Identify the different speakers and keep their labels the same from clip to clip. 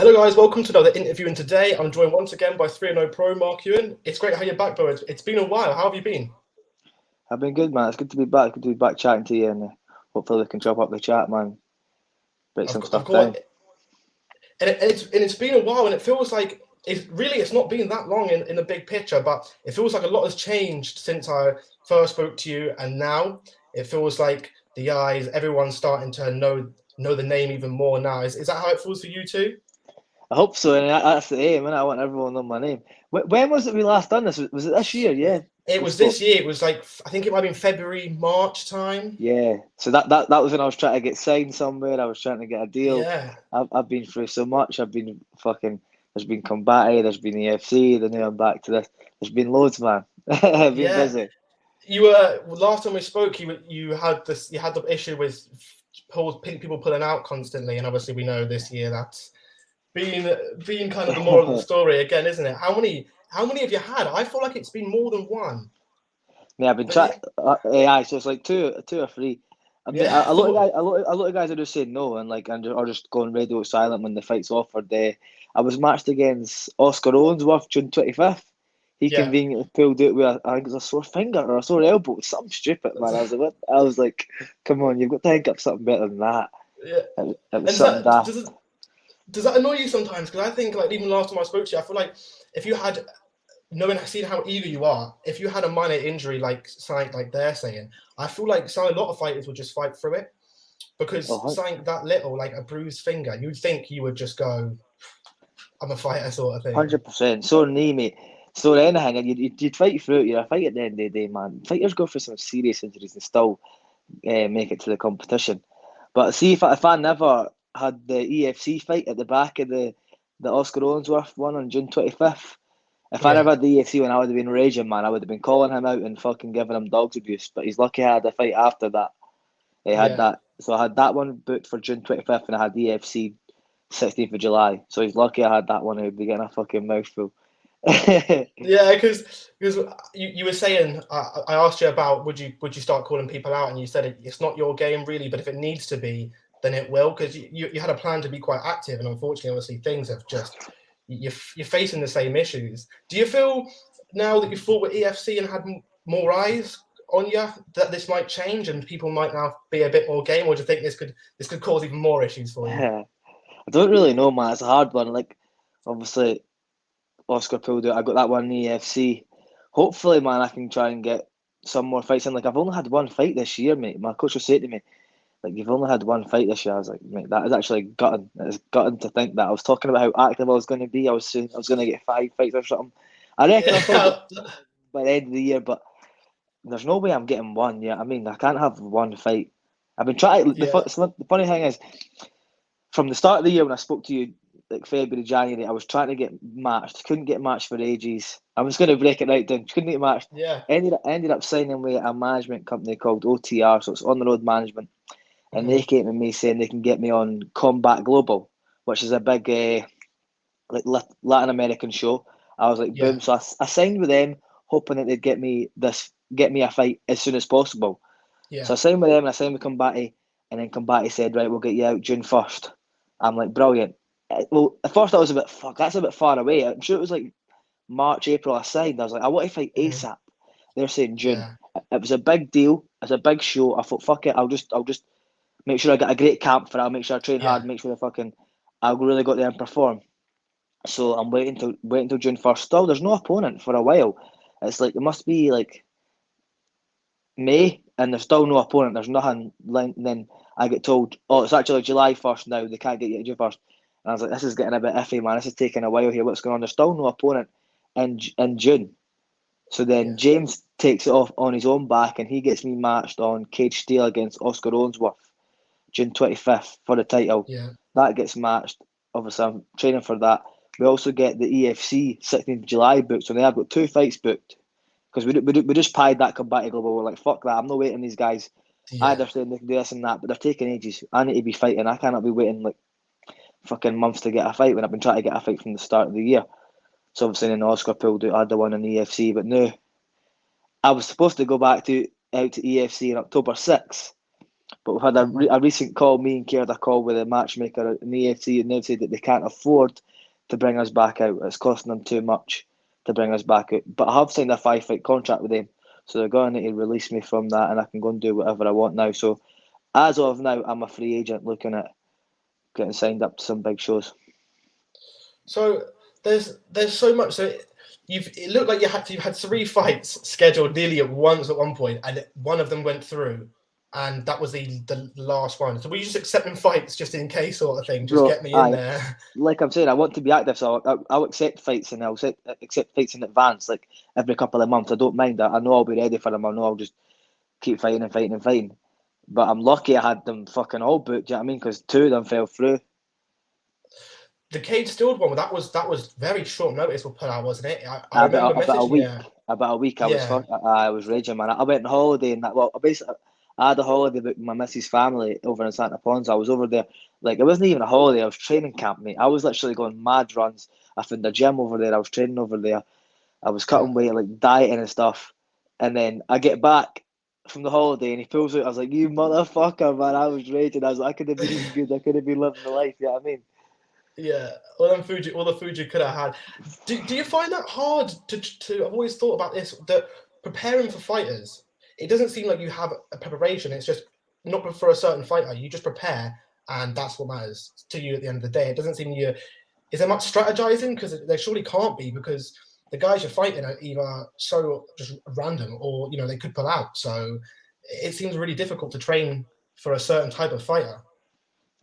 Speaker 1: Hello guys, welcome to another interview, and today I'm joined once again by 3-0 Pro Mark Ewen. It's great to have you back, bro. It's been a while. How have you been?
Speaker 2: I've been good, man. It's good to be back. Good to be back chatting to you, and hopefully we can chop up the chat, man. Break some
Speaker 1: Of
Speaker 2: stuff
Speaker 1: course,
Speaker 2: down.
Speaker 1: and it's been a while, and it feels like it's not been that long in the big picture, but it feels like a lot has changed since I first spoke to you, and now it feels like everyone's starting to know the name even more now. Is that how it feels for you too?
Speaker 2: I hope so, and that's the aim, and I want everyone to know my name. When was it we last done this? Was it this year? Yeah,
Speaker 1: It
Speaker 2: we
Speaker 1: was
Speaker 2: spoke.
Speaker 1: this year. It was like I think it might have been February, March time.
Speaker 2: Yeah, so that was when I was trying to get signed somewhere. I was trying to get a deal.
Speaker 1: Yeah.
Speaker 2: I've been through so much. I've been fucking. There's been Combati, there's been EFC, then now I'm back to this. There's been loads, man. I've been
Speaker 1: Yeah,
Speaker 2: busy.
Speaker 1: you were last time we spoke. You had the issue with people pulling out constantly, and obviously we know this year that's been kind of the moral of the story again, isn't it? How many have you had? I feel like it's been more than one.
Speaker 2: Yeah, I've been
Speaker 1: But
Speaker 2: trying AI, so it's like two or three. I mean,
Speaker 1: yeah,
Speaker 2: a lot of guys, a lot of guys are just saying no and or just going radio silent when the fight's offered. I was matched against Oscar Owensworth June 25th. He
Speaker 1: yeah,
Speaker 2: conveniently pulled out with I think it was a sore finger or a sore elbow, something stupid, man. I was like, what? I was like, come on, you've got to think up something better than that.
Speaker 1: yeah.
Speaker 2: It was
Speaker 1: And
Speaker 2: something daft.
Speaker 1: does that annoy you sometimes? Because I think like even last time I spoke to you, I feel like if you had knowing seeing how eager you are, if you had a minor injury like they're saying, I feel like a lot of fighters would just fight through it. Because
Speaker 2: Oh,
Speaker 1: something that little, like a bruised finger, you'd think you would just go, I'm a fighter sort of thing.
Speaker 2: 100%. Sore knee, mate. Sore anything, and you'd fight through it. You're a fight at the end of the day, man. Fighters go through some serious injuries and still make it to the competition. But see, if I never had the EFC fight at the back of the Oscar Owensworth one on June 25th, if I
Speaker 1: Yeah,
Speaker 2: never had the EFC one, I would have been raging, man. I would have been calling him out and fucking giving him dog's abuse. But he's lucky I had a fight after that. He had
Speaker 1: yeah.
Speaker 2: that. So I had that one booked for June 25th, and I had the EFC 16th of July. So he's lucky I had that one. He'd be getting a fucking mouthful.
Speaker 1: Yeah, because you were saying I asked you about would you start calling people out, and you said it's not your game really, but if it needs to be, then it will, because you had a plan to be quite active, and unfortunately, obviously, things have just you're facing the same issues. Do you feel now that you've fought with EFC and had more eyes on you that this might change and people might now be a bit more game, or do you think this could cause even more issues for you?
Speaker 2: I don't really know, man. It's a hard one. Like, obviously, Oscar pulled out. I got that one in the EFC. Hopefully, man, I can try and get some more fights in. Like, I've only had one fight this year, mate. My coach was saying to me, like, you've only had one fight this year. I was like, mate, that is actually gutting. It's gutting to think that. I was talking about how active I was going to be. I was saying I was going to get 5 fights or something. I reckon I'll probably get
Speaker 1: Yeah,
Speaker 2: by the end of the year, but there's no way I'm getting one. Yeah, I mean, I can't have one fight. I've been trying.
Speaker 1: yeah,
Speaker 2: The funny thing is, from the start of the year when I spoke to you, like February, January, I was trying to get matched. Couldn't get matched for ages. I was going to break it right down. Couldn't get matched.
Speaker 1: yeah.
Speaker 2: Ended up signing with a management company called OTR, so it's on the road management, and they
Speaker 1: Mhm.
Speaker 2: came to me saying they can get me on Combat Global, which is a big Latin American show. I was like,
Speaker 1: Yeah,
Speaker 2: boom. So I signed with them, hoping that they'd get me a fight as soon as possible. So
Speaker 1: yeah,
Speaker 2: I signed with them and I signed with Combati, and then Combati said, right, we'll get you out June 1st. I'm like, brilliant. Well, at first I was a bit, fuck, that's a bit far away. I'm sure it was like March, April I signed. I was like, I want to fight
Speaker 1: mhm,
Speaker 2: ASAP. They're saying June.
Speaker 1: yeah,
Speaker 2: It was a big deal. It's a big show. I thought, fuck it, I'll just make sure I get a great camp for it. I'll make sure I train
Speaker 1: yeah,
Speaker 2: hard, make sure I really got there and perform. So I'm waiting till June 1st. Still, there's no opponent for a while. It's like it must be like May, and there's still no opponent. There's nothing. Then I get told, oh, it's actually July 1st now. They can't get you to June 1st. And I was like, this is getting a bit iffy, man. This is taking a while here. What's going on? There's still no opponent in June. So then
Speaker 1: yeah,
Speaker 2: James takes it off on his own back, and he gets me matched on Cage Steel against Oscar Owensworth, June 25th for the title.
Speaker 1: yeah,
Speaker 2: That gets matched. Obviously, I'm training for that. We also get the EFC 16th of July booked. So now I've got 2 fights booked because we just pied that Combati Global. We're like, fuck that. I'm not waiting these guys. I
Speaker 1: yeah,
Speaker 2: understand they can do this and that, but they're taking ages. I need to be fighting. I cannot be waiting like fucking months to get a fight when I've been trying to get a fight from the start of the year. So obviously, then Oscar pulled out. I had the one in the EFC, but no, I was supposed to go back to out to EFC on October 6th. But we've had a recent call. Me and Kay had a call with a matchmaker in the EFC, and they've said that they can't afford to bring us back out. It's costing them too much to bring us back out. But I have signed a 5-fight contract with them, so they're going to need to release me from that, and I can go and do whatever I want now. So as of now, I'm a free agent looking at getting signed up to some big shows.
Speaker 1: So there's so much. So it looked like you had 3 fights scheduled nearly at once at one point, and one of them went through, and that was the last one. So were you just accepting fights just in case, sort of thing? Just get me in there.
Speaker 2: Like I'm saying, I want to be active, so I'll accept fights, and I'll accept fights in advance, like every couple of months. I don't mind that. I know I'll be ready for them. I know I'll just keep fighting and fighting and fighting. But I'm lucky I had them fucking all booked. Do you know what I mean? Because 2 of them fell through.
Speaker 1: The Cage Stilled one, that was very short notice for put out, wasn't it? I remember
Speaker 2: about a week.
Speaker 1: Yeah.
Speaker 2: About a week, I was raging, man. I went on holiday and that. Well, basically, I had a holiday with my missus' family over in Santa Ponsa. I was over there, like it wasn't even a holiday. I was training camp, mate. I was literally going mad runs. I found a gym over there. I was training over there. I was cutting weight, like dieting and stuff. And then I get back from the holiday and he pulls out. I was like, "You motherfucker, man!" I was raging. I was like, "I could have been good. I could have been living the life." You know what I mean?
Speaker 1: Yeah, all the food you could have had. Do you find that hard to? I've always thought about this, that preparing for fighters, it doesn't seem like you have a preparation. It's just not for a certain fighter. You just prepare, and that's what matters to you at the end of the day. It doesn't seem is there much strategizing? Because there surely can't be, because the guys you're fighting are either so just random or they could pull out. So it seems really difficult to train for a certain type of fighter.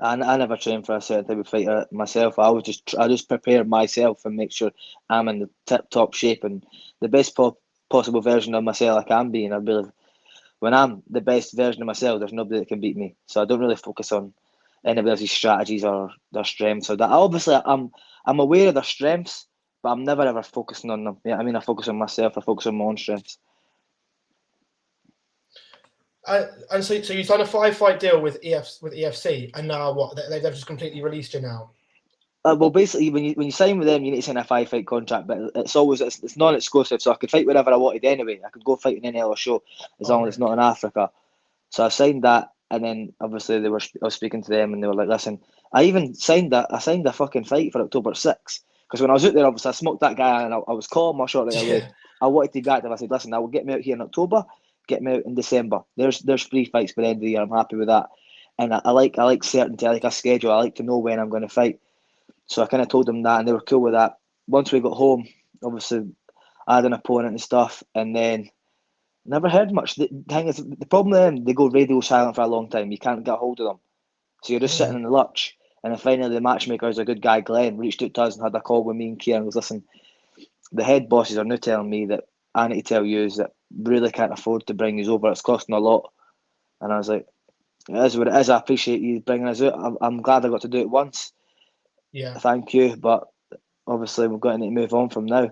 Speaker 2: I never trained for a certain type of fighter myself. I just prepare myself and make sure I'm in the tip top shape and the best possible version of myself I can be. And I really, when I'm the best version of myself, there's nobody that can beat me. So I don't really focus on anybody else's strategies or their strengths. So that obviously I'm aware of their strengths, but I'm never ever focusing on them. Yeah, I mean I focus on myself. I focus on my own strengths.
Speaker 1: And so you signed a 5-fight deal with EFC, and now what? They've just completely released you now.
Speaker 2: Well, basically, when you sign with them, you need to sign a 5-fight contract, but it's non-exclusive, so I could fight wherever I wanted anyway. I could go fight in any other show as long as it's not in Africa. So I signed that, and then obviously I was speaking to them, and they were like, "Listen, I signed a fucking fight for October 6th because when I was out there, obviously I smoked that guy, and I was calling my shot right away. I wanted to be active. I said, "Listen, I will get me out here in October, get me out in December. There's 3 fights by the end of the year. I'm happy with that, and I like certainty. I like a schedule. I like to know when I'm going to fight." So I kind of told them that, and they were cool with that. Once we got home, obviously, I had an opponent and stuff, and then never heard much. The thing is, the problem with them, they go radio silent for a long time. You can't get a hold of them. So you're just sitting in the lurch. And then finally, the matchmaker, who's a good guy, Glenn, reached out to us and had a call with me and Kieran and goes, "Listen, the head bosses are now telling me that I need to tell you is that we really can't afford to bring you over. It's costing a lot." And I was like, "It is what it is. I appreciate you bringing us out. I'm glad I got to do it once.
Speaker 1: Yeah.
Speaker 2: Thank you, but obviously we've got to move on from now."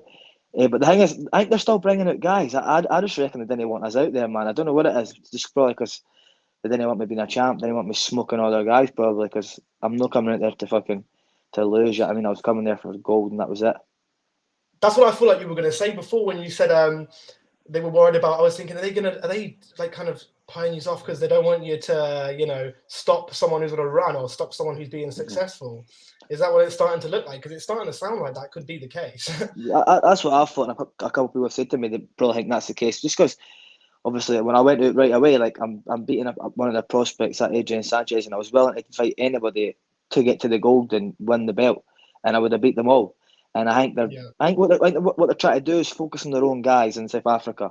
Speaker 2: But the thing is, I think they're still bringing out guys. I just reckon they didn't want us out there, man. I don't know what it is. Just probably because they didn't want me being a champ. They didn't want me smoking other guys, probably because I'm not coming out there to lose. I mean, I was coming there for gold, and that was it.
Speaker 1: That's what I feel like you were going to say before when you said they were worried about. I was thinking, are they like kind of playing you off because they don't want you to stop someone who's going to run or stop someone who's being successful? Is that what it's starting to look like? Because it's starting to sound like that could be the case.
Speaker 2: That's what I thought, and a couple of people have said to me they probably think that's the case. Just because, obviously, when I went out right away, like I'm beating up one of the prospects at Adrian Sanchez, and I was willing to fight anybody to get to the gold and win the belt, and I would have beat them all. And I think what they're trying to do is focus on their own guys in South Africa,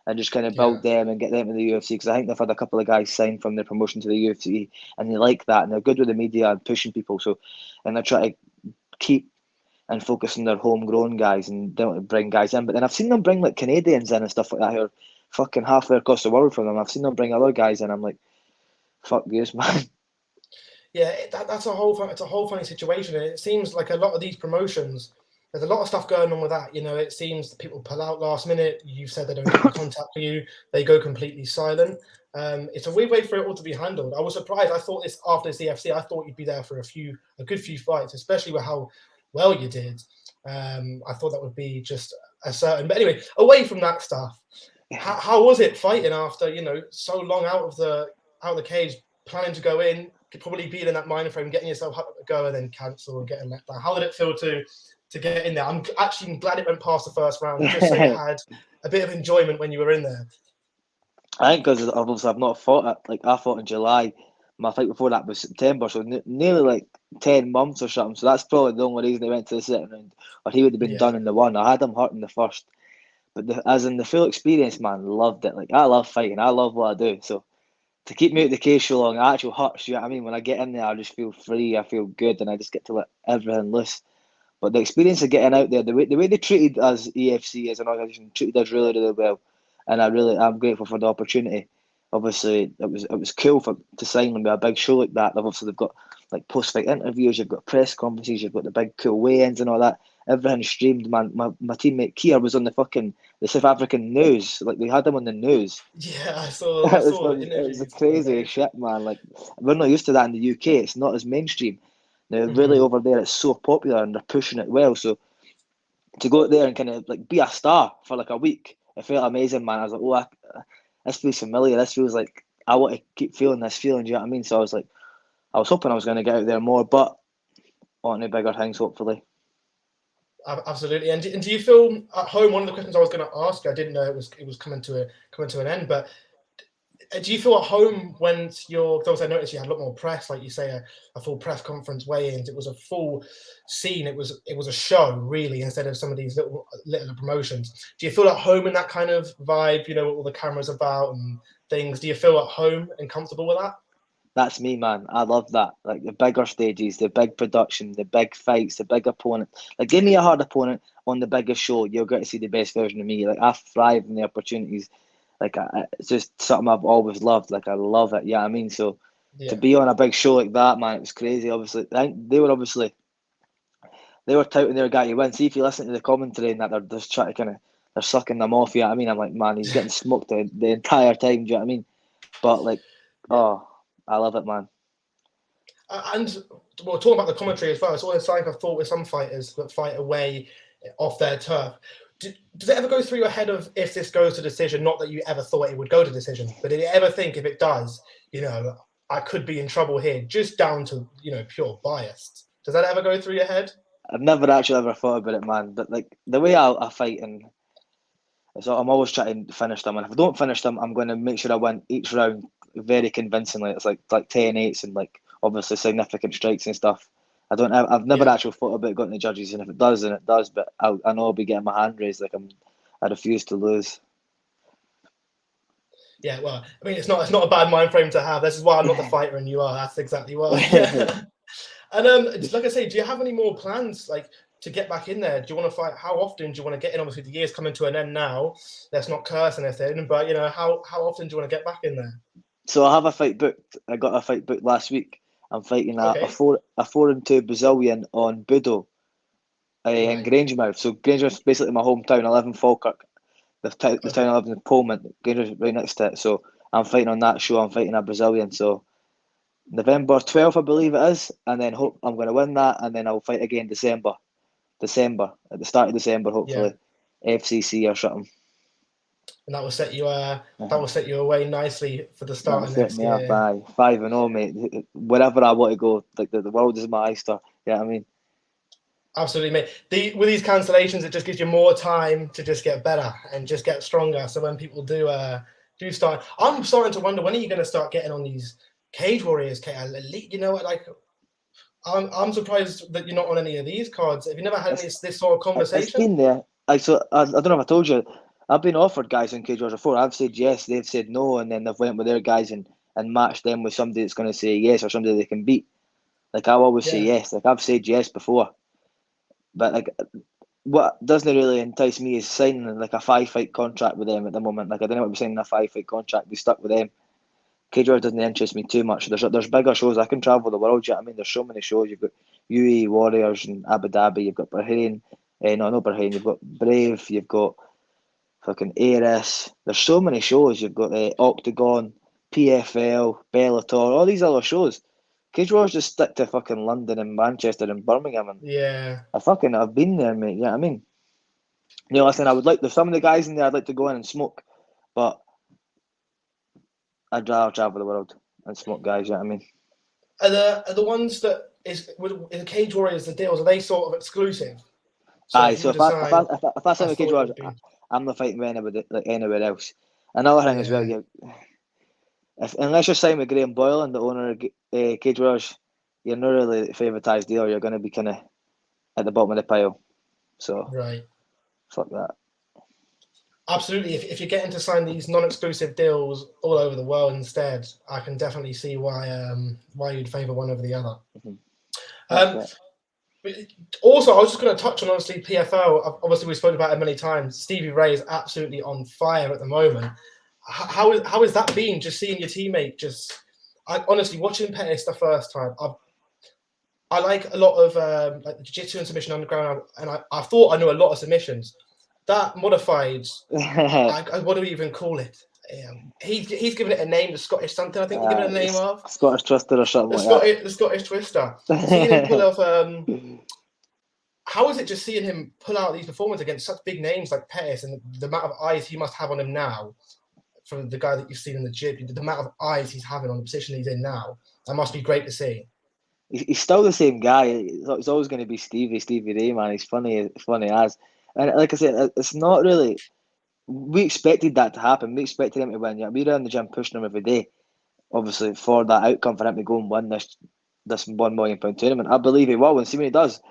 Speaker 2: and just kind of build them and get them in the UFC. Because I think they've had a couple of guys signed from their promotion to the UFC, and they like that, and they're good with the media and pushing people. So, and they're trying to keep and focus on their homegrown guys and don't bring guys in. But then I've seen them bring like Canadians in and stuff like that who are fucking halfway across the world from them. I've seen them bring other guys in. I'm like, fuck this, man.
Speaker 1: Yeah, it's a whole funny situation, and it seems like a lot of these promotions, there's a lot of stuff going on with that. It seems that people pull out last minute. You said they don't get in contact with you; they go completely silent. It's a weird way for it all to be handled. I was surprised. I thought after this EFC, I thought you'd be there for a good few fights, especially with how well you did. I thought that would be just a certain. But anyway, away from that stuff, how was it fighting after so long out of the cage? planning to go in, probably being in that mind frame, getting yourself up to go, and then cancel or getting let down? How did it feel to get in there? I'm actually glad it went past the first round, just so you had a bit of enjoyment when you were in there.
Speaker 2: I think because obviously I've not fought it. Like I fought in July. My fight before that was September, so nearly like 10 months or something. So that's probably the only reason they went to the second round, or he would have been done in the one. I had him hurt in the first, but as in the full experience, man, loved it. Like I love fighting. I love what I do. So to keep me out the cage so long, it actually hurts. You know what I mean? When I get in there, I just feel free. I feel good, and I just get to let everything loose. But the experience of getting out there, the way they treated us, EFC as an organisation, treated us really, really well, and I'm grateful for the opportunity. Obviously, it was cool to sign them with a big show like that. Obviously, they've got like post fight interviews, you've got press conferences, you've got the big cool weigh-ins and all that. Everything streamed. Man, my teammate Kier was on the South African news. Like they had him on the news.
Speaker 1: Yeah, I saw the interviews.
Speaker 2: It was crazy shit, man. Like we're not used to that in the UK. It's not as mainstream. Now, really over there, it's so popular and they're pushing it well. So to go out there and kind of like be a star for like a week, it felt amazing, man. I was like, this feels familiar. This feels like I want to keep feeling this feeling. Do you know what I mean? So I was like, I was hoping I was going to get out there more, but on to bigger things, hopefully.
Speaker 1: Absolutely. And do you feel at home? One of the questions I was going to ask you, I didn't know it was coming to an end, but do you feel at home when because I noticed you had a lot more press, like you say, a full press conference weigh-ins. It was a full scene. It was a show, really, instead of some of these little promotions. Do you feel at home in that kind of vibe, what all the cameras about and things? Do you feel at home and comfortable with that?
Speaker 2: That's me, man. I love that. Like the bigger stages, the big production, the big fights, the big opponent. Like, give me a hard opponent on the biggest show. You'll get to see the best version of me. Like, I thrive in the opportunities. Like, it's just something I've always loved. Like, I love it. Yeah, I mean, so to be on a big show like that, man, it was crazy. Obviously, I think they were touting their guy to win. See if you listen to the commentary and that they're just trying to they're sucking them off. You know what I mean? I'm like, man, he's getting smoked the entire time. Do you know what I mean? But like, I love it, man.
Speaker 1: And we're talking about the commentary as well. It's always like I've thought with some fighters that fight away off their turf. Does it ever go through your head of if this goes to decision? Not that you ever thought it would go to decision, but did you ever think if it does, I could be in trouble here, just down to pure bias? Does that ever go through your head?
Speaker 2: I've never actually ever thought about it, man. But like the way I fight, and so I'm always trying to finish them. And if I don't finish them, I'm going to make sure I win each round very convincingly. It's like 10-8s and like obviously significant strikes and stuff. I've never actually thought about going to the judges, and if it does, then it does. But I know I'll be getting my hand raised. Like I refuse to lose.
Speaker 1: Yeah, well, I mean, it's not a bad mind frame to have. This is why I'm not the fighter and you are. That's exactly why. And like I say, do you have any more plans, like to get back in there? Do you want to fight? How often do you want to get in? Obviously, the year's coming to an end now. Let's not curse anything, but how often do you want to get back in there?
Speaker 2: So I have a fight booked. I got a fight booked last week. I'm fighting a 4-2 Brazilian on Budo in Grangemouth. So Grangemouth's basically my hometown. I live in Falkirk. The town I live in Pullman. Grangemouth's right next to it. So I'm fighting on that show. I'm fighting a Brazilian. So November 12th, I believe it is, and then hope I'm going to win that, and then I'll fight again December at the start of December, hopefully, FCC or something.
Speaker 1: And that will set you away nicely for the start of next year.
Speaker 2: 5-0, mate. Wherever I want to go, like the world is my oyster. You know what I mean?
Speaker 1: Absolutely, mate. With these cancellations, it just gives you more time to just get better and just get stronger. So when people do start, I'm starting to wonder, when are you going to start getting on these Cage Warriors, Elite? I'm surprised that you're not on any of these cards. Have you never had this sort of conversation?
Speaker 2: It's been there. I don't know if I told you. I've been offered guys in Cage Warriors before. I've said yes, they've said no, and then they've went with their guys and matched them with somebody that's going to say yes or somebody they can beat. Like I always say yes. Like I've said yes before, but like what doesn't really entice me is signing like a 5-fight contract with them at the moment. Like I don't know what we're signing a 5-fight contract. Be stuck with them. Cage Warriors doesn't interest me too much. There's bigger shows. I can travel the world. You know what I mean? There's so many shows. You've got UAE Warriors in Abu Dhabi. You've got Bahrain. No, Bahrain. You've got Brave. You've got fucking ARS. There's so many shows. You've got Octagon, PFL, Bellator, all these other shows. Cage Warriors just stick to fucking London and Manchester and Birmingham. And I've been there, mate. You know what I mean? Listen, there's some of the guys in there I'd like to go in and smoke, but I'd rather travel the world. and smoke guys. You know what I mean?
Speaker 1: Are the ones that is in Cage Warriors, the deals, are they sort of exclusive? So
Speaker 2: Aye,
Speaker 1: if you
Speaker 2: so
Speaker 1: were to sign,
Speaker 2: if I sign
Speaker 1: I
Speaker 2: with Cage
Speaker 1: thought it
Speaker 2: Warriors,
Speaker 1: would be.
Speaker 2: I'm not fighting with anybody like anywhere else. Another thing as well,
Speaker 1: Yeah.
Speaker 2: unless you're signing with Graham Boylan, the owner of Cage Warriors, you're not really favoritised deal. You're going to be kind of at the bottom of the pile. So
Speaker 1: Right.
Speaker 2: fuck that.
Speaker 1: Absolutely. If you're getting to sign these non-exclusive deals all over the world instead, I can definitely see why you'd favour one over the other.
Speaker 2: That's it.
Speaker 1: Also, I was just going to touch on obviously PFL. Obviously, we spoke about it many times. Stevie Ray is absolutely on fire at the moment. How is that been? Just seeing your teammate honestly watching Pettis the first time. I like a lot of like the jiu-jitsu and submission underground, and I thought I knew a lot of submissions. That modified, what do we even call it? He's given it a name, the Scottish something. I think he's given it a name of
Speaker 2: Scottish Twister or something like
Speaker 1: the Scottish Twister. Seeing him pull off. How is it just seeing him pull out these performances against such big names like Pettis and the amount of eyes he must have on him now, from the guy that you've seen in the gym, the amount of eyes he's having on the position he's in now, that must be great to see.
Speaker 2: He's still the same guy. It's always going to be Stevie Ray, man. He's funny as. And like I said, it's not really. We expected that to happen. We expected him to win. Yeah, we were in the gym pushing him every day, obviously for that outcome for him to go and win this £1 million tournament. I believe he will, and see when he does.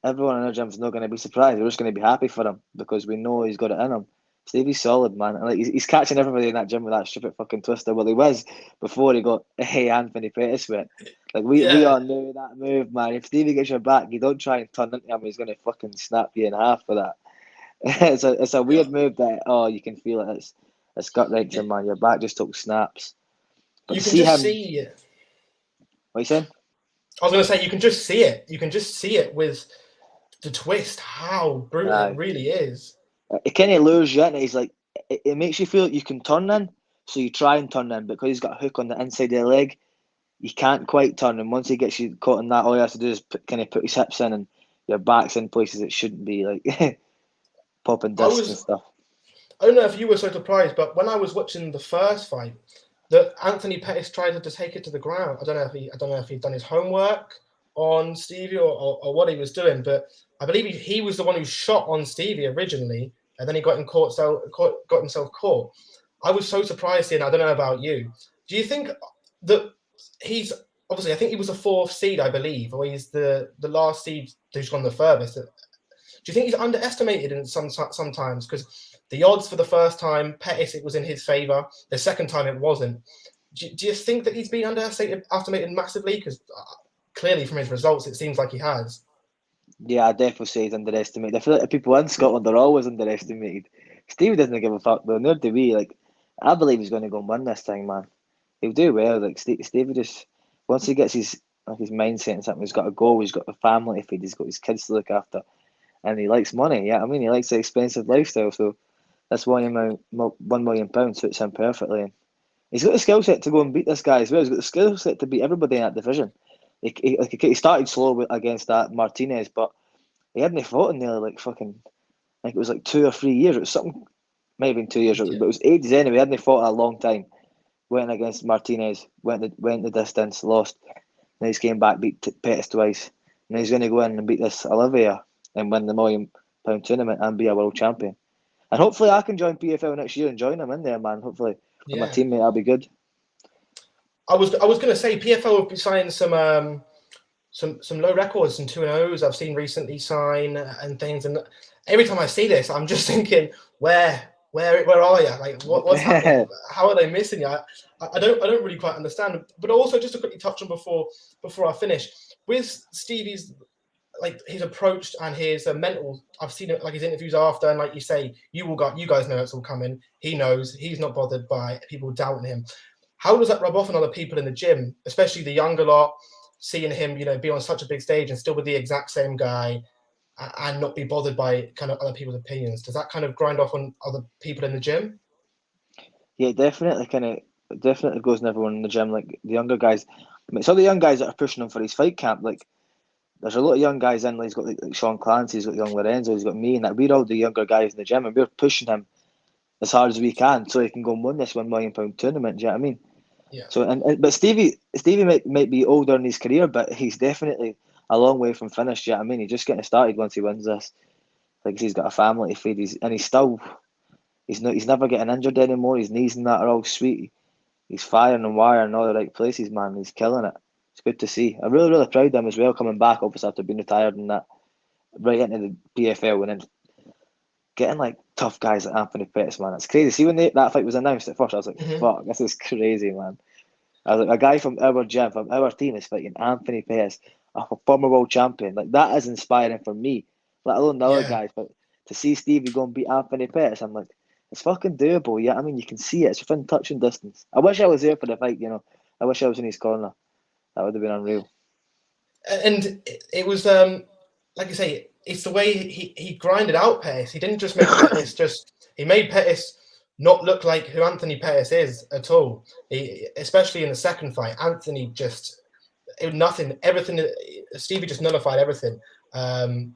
Speaker 2: Everyone in our gym's not going to be surprised. We're just going to be happy for him because we know he's got it in him. Stevie's solid, man. And like he's catching everybody in that gym with that stupid fucking twister. Well, he was before he got Anthony Pettis with. Like we all knew that move, man. If Stevie gets your back, you don't try and turn into him. He's going to fucking snap you in half for that. It's a weird move that you can feel it. It's gut wrenching, man. Your back just took snaps. But
Speaker 1: You
Speaker 2: to
Speaker 1: can
Speaker 2: see
Speaker 1: just
Speaker 2: him,
Speaker 1: see it.
Speaker 2: what you saying?
Speaker 1: I was going to say you can just see it. You can just see it with the twist. How brutal it really is.
Speaker 2: It kind of lures you in. He's like, it makes you feel like you can turn in, so you try and turn in, because he's got a hook on the inside of the leg. You can't quite turn, and once he gets you caught in that, all you have to do is kind of put his hips in, and your back's in places it shouldn't be, like popping discs and stuff.
Speaker 1: I don't know if you were so surprised, but when I was watching the first fight, that Anthony Pettis tried to take it to the ground. I don't know if he'd done his homework on Stevie or what he was doing, but I believe he was the one who shot on Stevie originally, and then he got himself caught. I was so surprised seeing. I don't know about you. Do you think that he's obviously? I think he was the 4th seed, I believe, or he's the last seed who's gone the furthest. Do you think he's underestimated in sometimes? Because the odds for the first time, Pettis, it was in his favour. The second time, it wasn't. Do you think that he's been underestimated massively? Because clearly, from his results, it seems like he has.
Speaker 2: Yeah, I definitely say he's underestimated. I feel like the people in Scotland are always underestimated. Stevie doesn't give a fuck, though. Nor do we. Like, I believe he's going to go and win this thing, man. He'll do well. Like Stevie just, once he gets his mindset and something, he's got a goal. He's got a family to feed. He's got his kids to look after, and he likes money. Yeah, I mean, he likes the expensive lifestyle. So this £1 million suits him perfectly. And he's got the skill set to go and beat this guy as well. He's got the skill set to beat everybody in that division. He started slow against that Martinez, but he hadn't fought in nearly like fucking, I think it was like 2 or 3 years. It was something, might have been 2 years, but it was ages anyway. He hadn't fought in a long time. Went against Martinez, went the distance, lost. Then he's came back, beat Pettis twice. And he's going to go in and beat this Olivia and win the £1 million tournament and be a world champion. And hopefully I can join PFL next year and join him in there, man. Hopefully, with my teammate, I'll be good.
Speaker 1: I was going to say PFL will be signing some low records, some 2-0s I've seen recently sign and things. And every time I see this, I'm just thinking, where are you? Like, what's happening? How are they missing you? I don't really quite understand. But also, just to quickly touch on before I finish, with Stevie's, like, his approach and his mental, I've seen it, like his interviews after, and like you say, you guys know it's all coming. He knows he's not bothered by people doubting him. How does that rub off on other people in the gym, especially the younger lot, seeing him, be on such a big stage and still with the exact same guy and not be bothered by kind of other people's opinions? Does that kind of grind off on other people in the gym?
Speaker 2: Yeah, definitely goes on everyone in the gym. Like the younger guys, it's all the young guys that are pushing him for his fight camp. Like there's a lot of young guys in. Like, he's got like Sean Clancy, he's got young Lorenzo, he's got me, and that we're all the younger guys in the gym, and we're pushing him as hard as we can so he can go and win this £1 million tournament. Do you know what I mean?
Speaker 1: Yeah.
Speaker 2: So but Stevie might be older in his career, but he's definitely a long way from finished. Yeah, I mean, he's just getting started once he wins this. Like he's got a family to feed. He's never getting injured anymore. His knees and that are all sweet. He's firing and wiring in all the right places, man. He's killing it. It's good to see. I'm really, really proud of him as well, coming back, obviously, after being retired and that, right into the PFL and then getting like tough guys like Anthony Pettis, man. It's crazy. See, when that fight was announced at first, I was like, fuck, this is crazy, man. I was like, a guy from our gym, from our team is fighting Anthony Pettis, a former world champion. Like, that is inspiring for me, let alone the other guys. But to see Stevie go and beat Anthony Pettis, I'm like, it's fucking doable. Yeah, I mean, you can see it. It's within touching distance. I wish I was there for the fight, you know. I wish I was in his corner. That would have been unreal.
Speaker 1: And it was, like you say, it's the way he grinded out Pettis. He didn't just make Pettis he made Pettis not look like who Anthony Pettis is at all. Especially in the second fight, Anthony everything. Stevie just nullified everything. And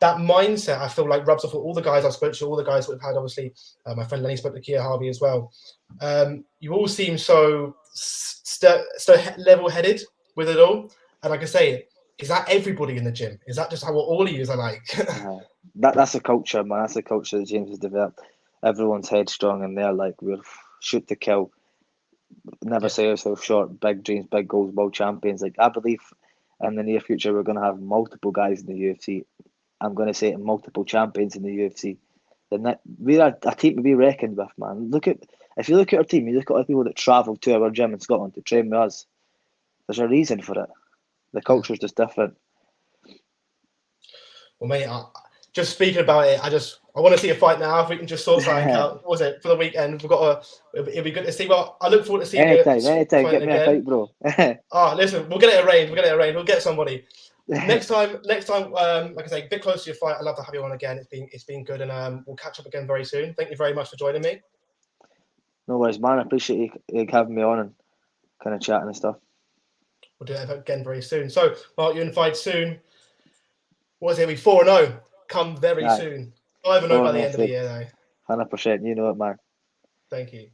Speaker 1: that mindset, I feel like, rubs off all the guys I've spoken to, all the guys we've had. Obviously, my friend Lenny spoke to Kia Harvey as well. You all seem so level-headed with it all. And like I say, is that everybody in the gym? Is that just how all of you are like?
Speaker 2: That's a culture, man. That's a culture that James has developed. Everyone's headstrong and they're like, we'll shoot to kill. Never sell yourself short. Big dreams, big goals, world champions. Like, I believe in the near future we're going to have multiple guys in the UFC. I'm going to say it, multiple champions in the UFC. We're a team to be reckoned with, man. If you look at our team, you look at all the people that travel to our gym in Scotland to train with us. There's a reason for it. The culture's just different.
Speaker 1: Well, mate, just speaking about it, I want to see a fight now. If we can just sort something out, what was it, for the weekend? It'll be good to see. Well, I look forward to seeing
Speaker 2: anytime,
Speaker 1: get
Speaker 2: me a fight, bro.
Speaker 1: Listen, we'll get it arranged. We'll get somebody. Next time, like I say, a bit closer to your fight. I'd love to have you on again. It's been good, and we'll catch up again very soon. Thank you very much for joining me.
Speaker 2: No worries, man. I appreciate you having me on and kind of chatting and stuff.
Speaker 1: We'll do it again very soon. So, Mark, you're in fight soon. What is it? We're 4-0. Come very soon. 5-0 by the end of the year, though.
Speaker 2: 100%. You know it, man.
Speaker 1: Thank you.